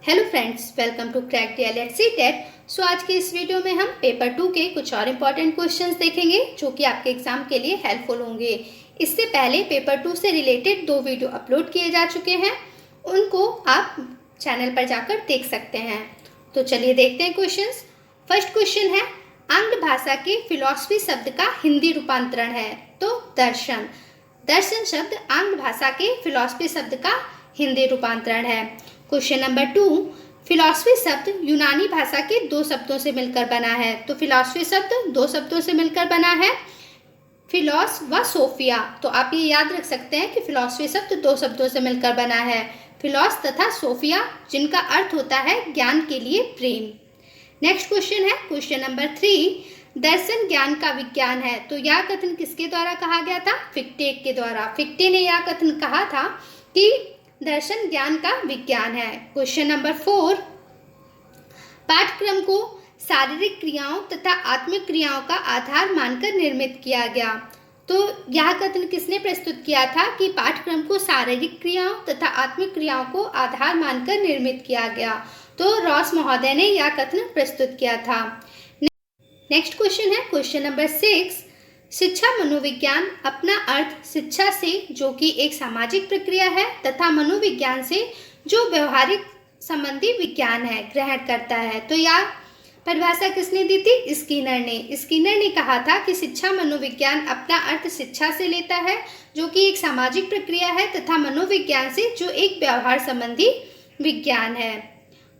Hello friends, welcome to crack DL at CTET. So आज के इस वीडियो में हम पेपर 2 के कुछ और इम्पॉर्टेंट क्वेश्चंस देखेंगे जो कि आपके एग्जाम के लिए हेल्पफुल होंगे। इससे पहले पेपर 2 से रिलेटेड 2 वीडियो अपलोड किए जा चुके हैं, उनको आप चैनल पर जाकर देख सकते हैं। तो चलिए देखते हैं क्वेश्चंस। फर्स्ट क्वेश्चन है, आंग्ल भाषा के फिलॉसफी शब्द का हिंदी रूपांतरण है तो दर्शन। दर्शन शब्द आंग्ल भाषा के फिलॉसफी शब्द का हिंदी रूपांतरण है। क्वेश्चन नंबर 2, फिलॉसफी शब्द यूनानी भाषा के 2 शब्दों से मिलकर बना है तो फिलॉसफी शब्द 2 शब्दों से मिलकर बना है, फिलॉस व सोफिया। तो आप ये याद रख सकते हैं कि फिलॉसफी शब्द 2 शब्दों से मिलकर बना है, फिलॉस तथा सोफिया, जिनका अर्थ होता है ज्ञान के लिए प्रेम। नेक्स्ट क्वेश्चन है क्वेश्चन नंबर 3, दर्शन ज्ञान का विज्ञान है तो यह कथन किसके द्वारा कहा गया था? फिक्टे के द्वारा। फिक्टे ने यह कथन कहा था कि दर्शन ज्ञान का विज्ञान है। क्वेश्चन नंबर 4, पाठ्यक्रम को शारीरिक क्रियाओं तथा आत्मिक क्रियाओं का आधार मानकर निर्मित किया गया तो यह कथन किसने प्रस्तुत किया था कि पाठ्यक्रम को शारीरिक क्रियाओं तथा आत्मिक क्रियाओं को आधार मानकर निर्मित किया गया? तो रॉस महोदय ने यह कथन प्रस्तुत किया था। नेक्स्ट क्वेश्चन है क्वेश्चन नंबर 6, शिक्षा मनोविज्ञान अपना अर्थ शिक्षा से, जो कि एक सामाजिक प्रक्रिया है, तथा मनोविज्ञान से, जो व्यवहारिक संबंधी विज्ञान है, ग्रहण करता है। तो यह परिभाषा किसने दी थी? स्किनर ने। स्किनर ने कहा था कि शिक्षा मनोविज्ञान अपना अर्थ शिक्षा से लेता है, जो कि एक सामाजिक प्रक्रिया है, तथा मनोविज्ञान से, जो एक व्यवहार संबंधी विज्ञान है।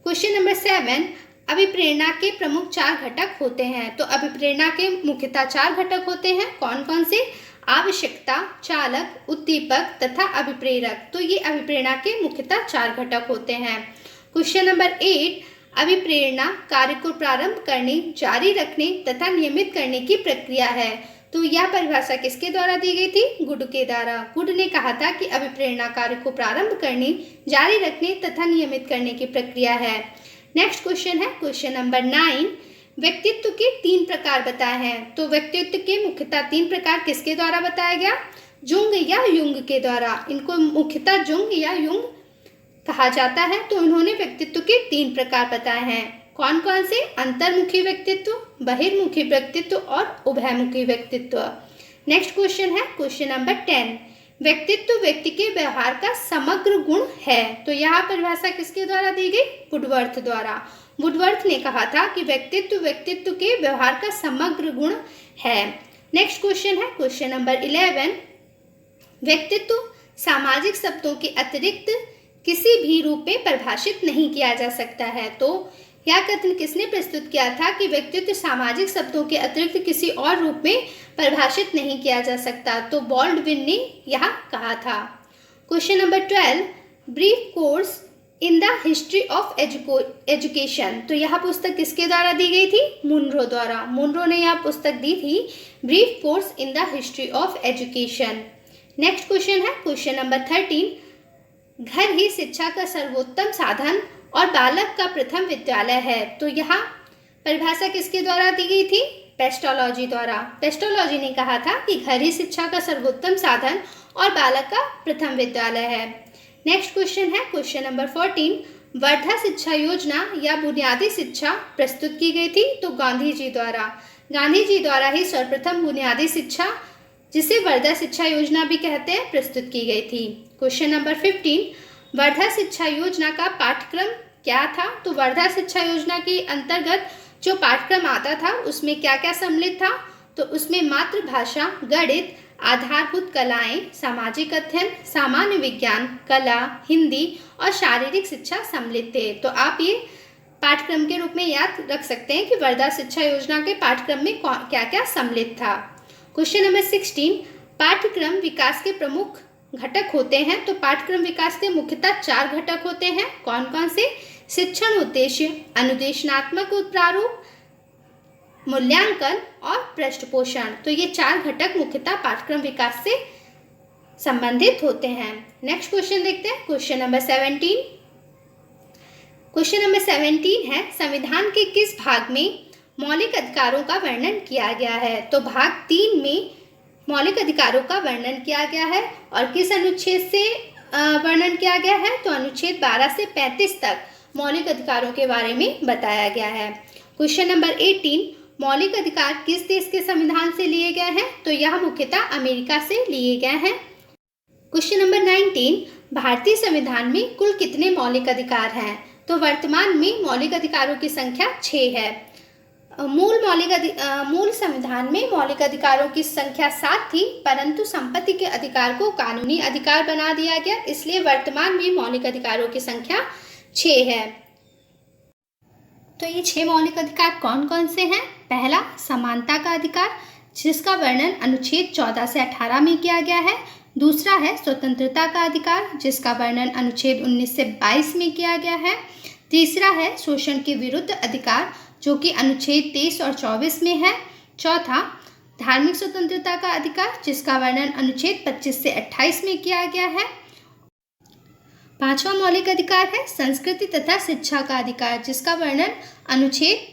क्वेश्चन नंबर 7, अभिप्रेरणा के प्रमुख 4 घटक होते हैं तो अभिप्रेरणा के मुख्यतः 4 घटक होते हैं। कौन कौन से? आवश्यकता, चालक, उद्दीपक तथा अभिप्रेरक। तो ये अभिप्रेरणा के मुख्यतः 4 घटक होते हैं। क्वेश्चन नंबर 8, अभिप्रेरणा कार्य को प्रारंभ करने, जारी रखने तथा नियमित करने की प्रक्रिया है तो यह परिभाषा किसके द्वारा दी गई थी? गुड के द्वारा। गुड ने कहा था कि अभिप्रेरणा कार्य को प्रारंभ करने, जारी रखने तथा नियमित करने की प्रक्रिया है। नेक्स्ट क्वेश्चन है क्वेश्चन नंबर 9, व्यक्तित्व के 3 प्रकार बताए हैं तो व्यक्तित्व के मुख्यतः 3 प्रकार किसके द्वारा बताया गया? जुंग या युंग के द्वारा। इनको मुख्यतः जुंग या युंग कहा जाता है। तो इन्होंने व्यक्तित्व के 3 प्रकार बताए हैं। कौन कौन से? अंतर्मुखी व्यक्तित्व, बहिर्मुखी व्यक्तित्व और उभयमुखी व्यक्तित्व। नेक्स्ट क्वेश्चन है क्वेश्चन नंबर 10, व्यक्तित्व व्यक्ति के व्यवहार का समग्र गुण है तो यह परिभाषा किसके द्वारा दी गई? वुडवर्थ द्वारा। वुडवर्थ ने कहा था कि व्यक्तित्व व्यक्तित्व के व्यवहार का समग्र गुण है। नेक्स्ट क्वेश्चन है क्वेश्चन नंबर 11, व्यक्तित्व सामाजिक शब्दों के अतिरिक्त किसी भी रूप में परिभाषित नहीं किया जा सकता है तो यह कथन किसने प्रस्तुत किया था कि व्यक्तित्व सामाजिक शब्दों के अतिरिक्त किसी और रूप में परिभाषित नहीं किया जा सकता? तो बॉल्डविन ने यह कहा था। Question number 12, brief course in the history of education तो यह पुस्तक किसके द्वारा दी गई थी? मुनरो द्वारा। मुनरो ने यह पुस्तक दी थी, brief course in the history of education. Next question है क्वेश्चन नंबर 13, घर ही शिक्षा का सर्वोत्तम साधन और बालक का प्रथम विद्यालय है तो यह परिभाषा किसके द्वारा दी गई थी? पेस्टोलॉजी द्वारा। पेस्टोलॉजी ने कहा था कि घर ही शिक्षा का सर्वोत्तम साधन और बालक का प्रथम विद्यालय है। नेक्स्ट क्वेश्चन है क्वेश्चन नंबर 14, वर्धा शिक्षा योजना या बुनियादी शिक्षा प्रस्तुत की गई थी तो गांधी जी द्वारा। गांधी जी द्वारा ही सर्वप्रथम बुनियादी शिक्षा, जिसे वर्धा शिक्षा योजना भी कहते हैं, प्रस्तुत की गई थी। क्वेश्चन नंबर 15, वर्धा शिक्षा योजना का पाठ्यक्रम क्या था? तो वर्धा शिक्षा योजना के अंतर्गत जो पाठ्यक्रम आता था उसमें क्या क्या सम्मिलित था? तो उसमें मातृभाषा, गणित, आधारभूत कलाएं, सामाजिक अध्ययन, सामान्य विज्ञान, कला, हिंदी और शारीरिक शिक्षा सम्मिलित थे। तो आप ये पाठ्यक्रम के रूप में याद रख सकते हैं कि वर्धा शिक्षा योजना के पाठ्यक्रम में क्या क्या सम्मिलित था। क्वेश्चन नंबर 16, पाठ्यक्रम विकास के प्रमुख घटक होते हैं तो पाठ्यक्रम विकास के मुख्यतः 4 घटक होते हैं। कौन कौन से? शिक्षण उद्देश्य, अनुदेशनात्मक प्रारूप, मूल्यांकन और पृष्ठपोषण। तो ये 4 घटक मुख्यतः पाठ्यक्रम विकास से संबंधित होते हैं। नेक्स्ट क्वेश्चन देखते हैं क्वेश्चन नंबर 17। क्वेश्चन नंबर 17 है, संविधान के किस भाग में मौलिक अधिकारों का वर्णन किया गया है? तो भाग 3 में मौलिक अधिकारों का वर्णन किया गया है और किस अनुच्छेद से वर्णन किया गया है? तो अनुच्छेद 12 से 35 तक मौलिक अधिकारों के बारे में बताया गया है। क्वेश्चन नंबर 18, मौलिक अधिकार किस देश के संविधान से लिए गए हैं? तो यह मुख्यतः अमेरिका से लिए गए हैं। क्वेश्चन नंबर 19, भारतीय संविधान में कुल कितने मौलिक अधिकार हैं? तो वर्तमान में मौलिक अधिकारों की संख्या 6 है। मूल संविधान में मौलिक अधिकारों की संख्या 7 थी, परंतु संपत्ति के अधिकार को कानूनी अधिकार बना दिया गया, इसलिए वर्तमान में मौलिक अधिकारों की संख्या 6 है। तो ये 6 मौलिक अधिकार कौन कौन से हैं? पहला, समानता का अधिकार, जिसका वर्णन अनुच्छेद 14 से 18 में किया गया है। दूसरा है स्वतंत्रता का अधिकार, जिसका वर्णन अनुच्छेद 19 से 22 में किया गया है। तीसरा है शोषण के विरुद्ध अधिकार, जो कि अनुच्छेद 23 और 24 में है। चौथा, धार्मिक स्वतंत्रता का अधिकार, जिसका वर्णन अनुच्छेद 25 से 28 में किया गया है। पांचवा मौलिक अधिकार है संस्कृति तथा शिक्षा का अधिकार, जिसका वर्णन अनुच्छेद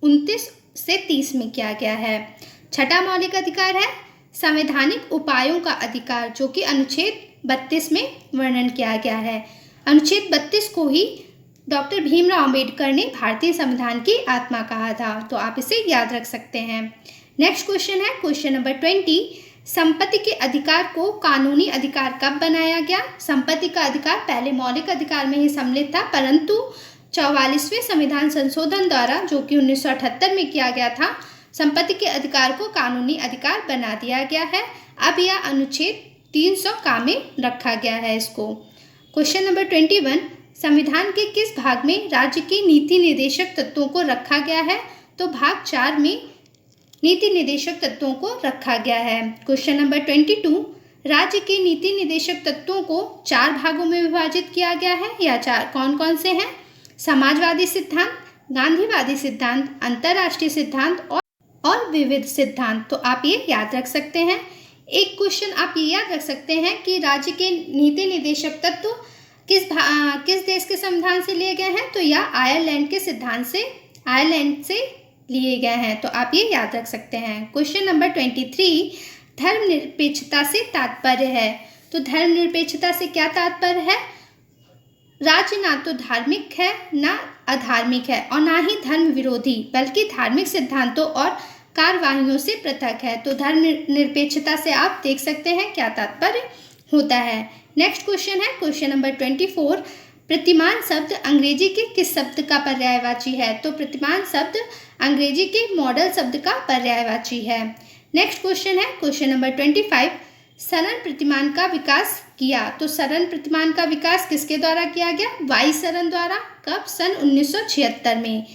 29 से 30 में किया गया है। छठा मौलिक अधिकार है संवैधानिक उपायों का अधिकार, जो कि अनुच्छेद 32 में वर्णन किया गया है। अनुच्छेद 32 को ही डॉक्टर भीमराव अंबेडकर ने भारतीय संविधान की आत्मा कहा था, तो आप इसे याद रख सकते हैं। नेक्स्ट क्वेश्चन है क्वेश्चन नंबर 20, संपत्ति के अधिकार को कानूनी अधिकार कब बनाया गया? संपत्ति का अधिकार पहले मौलिक अधिकार में ही सम्मिलित था, परंतु 44वें संविधान संशोधन द्वारा, जो कि 1978 में किया गया था, संपत्ति के अधिकार को कानूनी अधिकार बना दिया गया है। अब यह अनुच्छेद 300 का में रखा गया है इसको। क्वेश्चन नंबर 21, संविधान के किस भाग में राज्य के नीति निर्देशक तत्वों को रखा गया है? तो भाग 4 में नीति निर्देशक तत्वों को रखा गया है। क्वेश्चन नंबर 22, राज्य के नीति निर्देशक तत्वों को 4 भागों में विभाजित किया गया है। या 4 कौन कौन से हैं? समाजवादी सिद्धांत, गांधीवादी सिद्धांत, अंतर्राष्ट्रीय सिद्धांत और विविध सिद्धांत। तो आप ये याद रख सकते हैं। एक क्वेश्चन आप ये याद रख सकते हैं कि राज्य के नीति निर्देशक तत्व किस देश के संविधान से लिए गए हैं? तो यह आयरलैंड से लिए गए हैं, तो आप ये याद रख सकते हैं। क्वेश्चन नंबर 23, धर्मनिरपेक्षता से तात्पर्य है। तो धर्मनिरपेक्षता से क्या तात्पर्य है? राज्य ना तो धार्मिक है ना अधार्मिक है और ना ही धर्म विरोधी, बल्कि धार्मिक सिद्धांतों और कार्यवाहियों से पृथक है। तो धर्मनिरपेक्षता से आप देख सकते हैं क्या तात्पर्य होता है। नेक्स्ट क्वेश्चन है क्वेश्चन नंबर 24, प्रतिमान शब्द अंग्रेजी के किस शब्द का पर्यायवाची है? तो प्रतिमान शब्द अंग्रेजी के मॉडल शब्द का पर्यायवाची है। नेक्स्ट क्वेश्चन है क्वेश्चन नंबर 25, सरण प्रतिमान का विकास किया। तो सरण प्रतिमान का विकास किसके द्वारा किया गया? वाई सरण द्वारा। कब? सन 1976 में।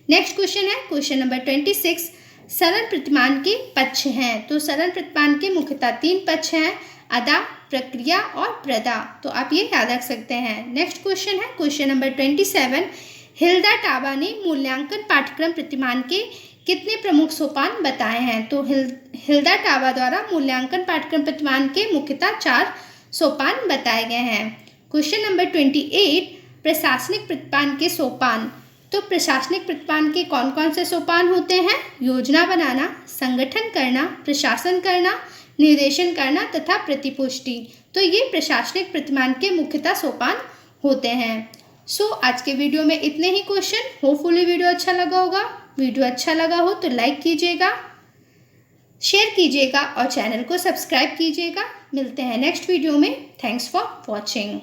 नेक्स्ट क्वेश्चन है क्वेश्चन नंबर 26, सरण प्रतिमान के पक्ष हैं। तो सरण प्रतिमान के मुख्यतः 3 पक्ष हैं, अदा, प्रक्रिया और प्रदा। तो आप ये याद रख सकते हैं। नेक्स्ट क्वेश्चन है क्वेश्चन नंबर 27, हिल्डा टाबा ने मूल्यांकन पाठ्यक्रम प्रतिमान के कितने प्रमुख सोपान बताए हैं? तो हिल्डा टाबा द्वारा मूल्यांकन पाठ्यक्रम प्रतिमान के मुख्यतः 4 सोपान बताए गए हैं। क्वेश्चन नंबर 28, प्रशासनिक प्रतिमान के सोपान। तो प्रशासनिक प्रतिमान के कौन कौन से सोपान होते हैं? योजना बनाना, संगठन करना, प्रशासन करना, निर्देशन करना तथा प्रतिपुष्टि। तो ये प्रशासनिक प्रतिमान के मुख्यतः सोपान होते हैं। आज के वीडियो में इतने ही क्वेश्चन। होपफुली वीडियो अच्छा लगा होगा। वीडियो अच्छा लगा हो तो लाइक कीजिएगा, शेयर कीजिएगा और चैनल को सब्सक्राइब कीजिएगा। मिलते हैं नेक्स्ट वीडियो में। Thanks for watching.